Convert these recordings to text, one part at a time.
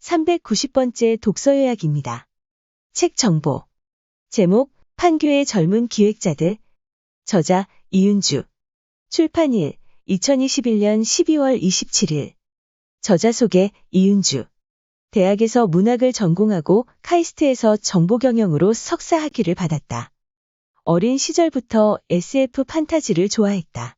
390번째 독서 요약입니다. 책 정보. 제목, 판교의 젊은 기획자들. 저자, 이윤주. 출판일, 2021년 12월 27일. 저자 소개, 이윤주. 대학에서 문학을 전공하고 카이스트에서 정보경영으로 석사 학위를 받았다. 어린 시절부터 SF 판타지를 좋아했다.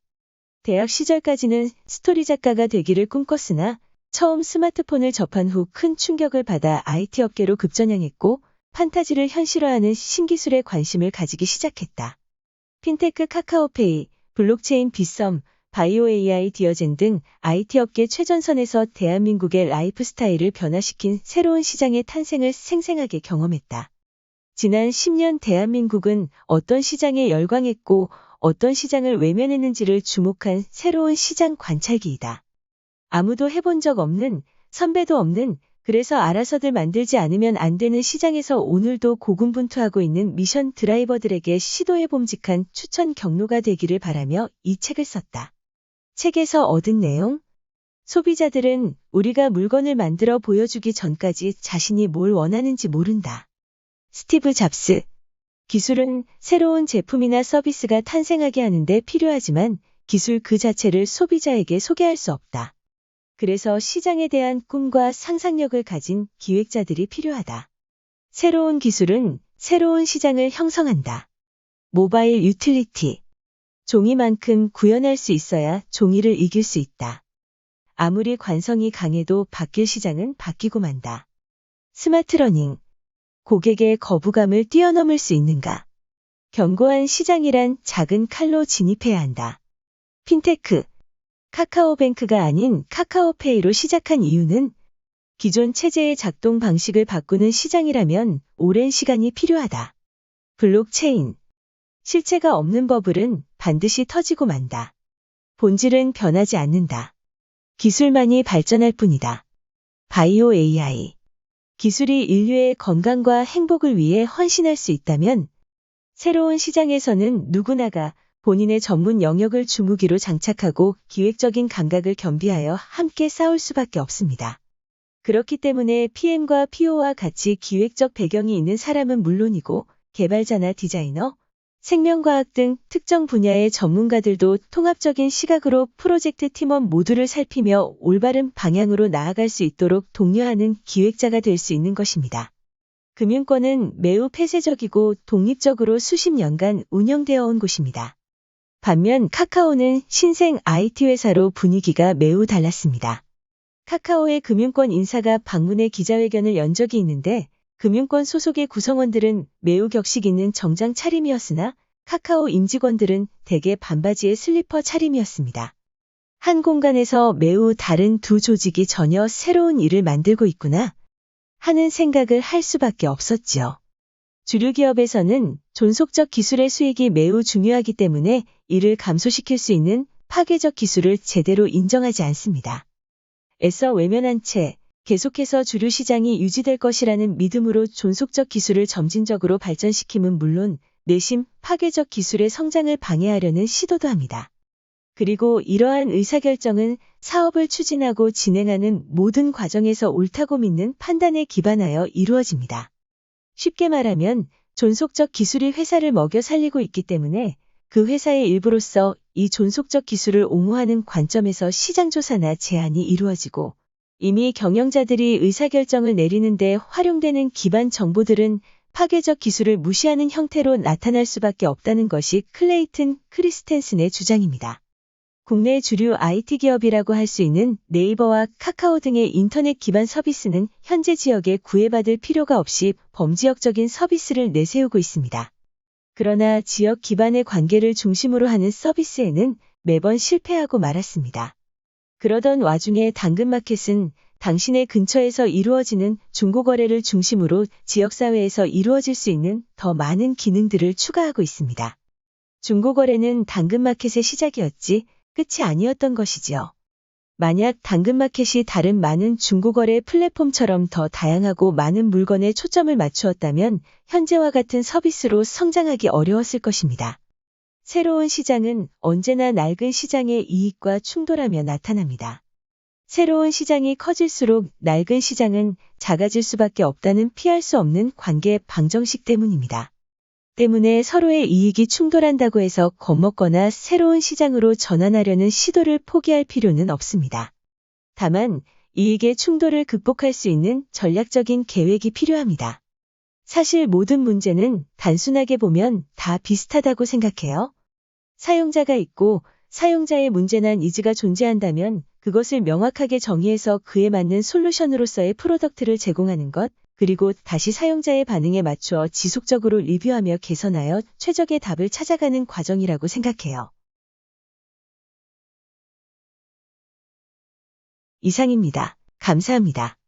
대학 시절까지는 스토리 작가가 되기를 꿈꿨으나 처음 스마트폰을 접한 후 큰 충격을 받아 IT 업계로 급전향했고 판타지를 현실화하는 신기술에 관심을 가지기 시작했다. 핀테크 카카오페이, 블록체인 빗썸, 바이오 AI 디어젠 등 IT 업계 최전선에서 대한민국의 라이프 스타일을 변화시킨 새로운 시장의 탄생을 생생하게 경험했다. 지난 10년 대한민국은 어떤 시장에 열광했고 어떤 시장을 외면했는지를 주목한 새로운 시장 관찰기이다. 아무도 해본 적 없는, 선배도 없는, 그래서 알아서들 만들지 않으면 안 되는 시장에서 오늘도 고군분투하고 있는 미션 드라이버들에게 시도해봄직한 추천 경로가 되기를 바라며 이 책을 썼다. 책에서 얻은 내용? 소비자들은 우리가 물건을 만들어 보여주기 전까지 자신이 뭘 원하는지 모른다. 스티브 잡스. 기술은 새로운 제품이나 서비스가 탄생하게 하는데 필요하지만 기술 그 자체를 소비자에게 소개할 수 없다. 그래서 시장에 대한 꿈과 상상력을 가진 기획자들이 필요하다. 새로운 기술은 새로운 시장을 형성한다. 모바일 유틸리티. 종이만큼 구현할 수 있어야 종이를 이길 수 있다. 아무리 관성이 강해도 바뀔 시장은 바뀌고 만다. 스마트 러닝. 고객의 거부감을 뛰어넘을 수 있는가? 견고한 시장이란 작은 칼로 진입해야 한다. 핀테크. 카카오뱅크가 아닌 카카오페이로 시작한 이유는 기존 체제의 작동 방식을 바꾸는 시장이라면 오랜 시간이 필요하다. 블록체인. 실체가 없는 버블은 반드시 터지고 만다. 본질은 변하지 않는다. 기술만이 발전할 뿐이다. 바이오 AI. 기술이 인류의 건강과 행복을 위해 헌신할 수 있다면 새로운 시장에서는 누구나가 본인의 전문 영역을 주무기로 장착하고 기획적인 감각을 겸비하여 함께 싸울 수밖에 없습니다. 그렇기 때문에 PM과 PO와 같이 기획적 배경이 있는 사람은 물론이고 개발자나 디자이너, 생명과학 등 특정 분야의 전문가들도 통합적인 시각으로 프로젝트 팀원 모두를 살피며 올바른 방향으로 나아갈 수 있도록 독려하는 기획자가 될 수 있는 것입니다. 금융권은 매우 폐쇄적이고 독립적으로 수십 년간 운영되어 온 곳입니다. 반면 카카오는 신생 IT 회사로 분위기가 매우 달랐습니다. 카카오의 금융권 인사가 방문해 기자회견을 연 적이 있는데 금융권 소속의 구성원들은 매우 격식 있는 정장 차림이었으나 카카오 임직원들은 대개 반바지에 슬리퍼 차림이었습니다. 한 공간에서 매우 다른 두 조직이 전혀 새로운 일을 만들고 있구나 하는 생각을 할 수밖에 없었지요. 주류 기업에서는 존속적 기술의 수익이 매우 중요하기 때문에 이를 감소시킬 수 있는 파괴적 기술을 제대로 인정하지 않습니다. 애써 외면한 채 계속해서 주류 시장이 유지될 것이라는 믿음으로 존속적 기술을 점진적으로 발전시킴은 물론 내심 파괴적 기술의 성장을 방해하려는 시도도 합니다. 그리고 이러한 의사결정은 사업을 추진하고 진행하는 모든 과정에서 옳다고 믿는 판단에 기반하여 이루어집니다. 쉽게 말하면 존속적 기술이 회사를 먹여 살리고 있기 때문에 그 회사의 일부로서 이 존속적 기술을 옹호하는 관점에서 시장조사나 제안이 이루어지고 이미 경영자들이 의사결정을 내리는데 활용되는 기반 정보들은 파괴적 기술을 무시하는 형태로 나타날 수밖에 없다는 것이 클레이튼 크리스텐슨의 주장입니다. 국내 주류 IT 기업이라고 할 수 있는 네이버와 카카오 등의 인터넷 기반 서비스는 현재 지역에 구애받을 필요가 없이 범지역적인 서비스를 내세우고 있습니다. 그러나 지역 기반의 관계를 중심으로 하는 서비스에는 매번 실패하고 말았습니다. 그러던 와중에 당근마켓은 당신의 근처에서 이루어지는 중고거래를 중심으로 지역사회에서 이루어질 수 있는 더 많은 기능들을 추가하고 있습니다. 중고거래는 당근마켓의 시작이었지 끝이 아니었던 것이지요. 만약 당근마켓이 다른 많은 중고거래 플랫폼처럼 더 다양하고 많은 물건에 초점을 맞추었다면 현재와 같은 서비스로 성장하기 어려웠을 것입니다. 새로운 시장은 언제나 낡은 시장의 이익과 충돌하며 나타납니다. 새로운 시장이 커질수록 낡은 시장은 작아질 수밖에 없다는 피할 수 없는 관계 방정식 때문입니다. 때문에 서로의 이익이 충돌한다고 해서 겁먹거나 새로운 시장으로 전환하려는 시도를 포기할 필요는 없습니다. 다만 이익의 충돌을 극복할 수 있는 전략적인 계획이 필요합니다. 사실 모든 문제는 단순하게 보면 다 비슷하다고 생각해요. 사용자가 있고 사용자의 문제나 니즈가 존재한다면 그것을 명확하게 정의해서 그에 맞는 솔루션으로서의 프로덕트를 제공하는 것, 그리고 다시 사용자의 반응에 맞추어 지속적으로 리뷰하며 개선하여 최적의 답을 찾아가는 과정이라고 생각해요. 이상입니다. 감사합니다.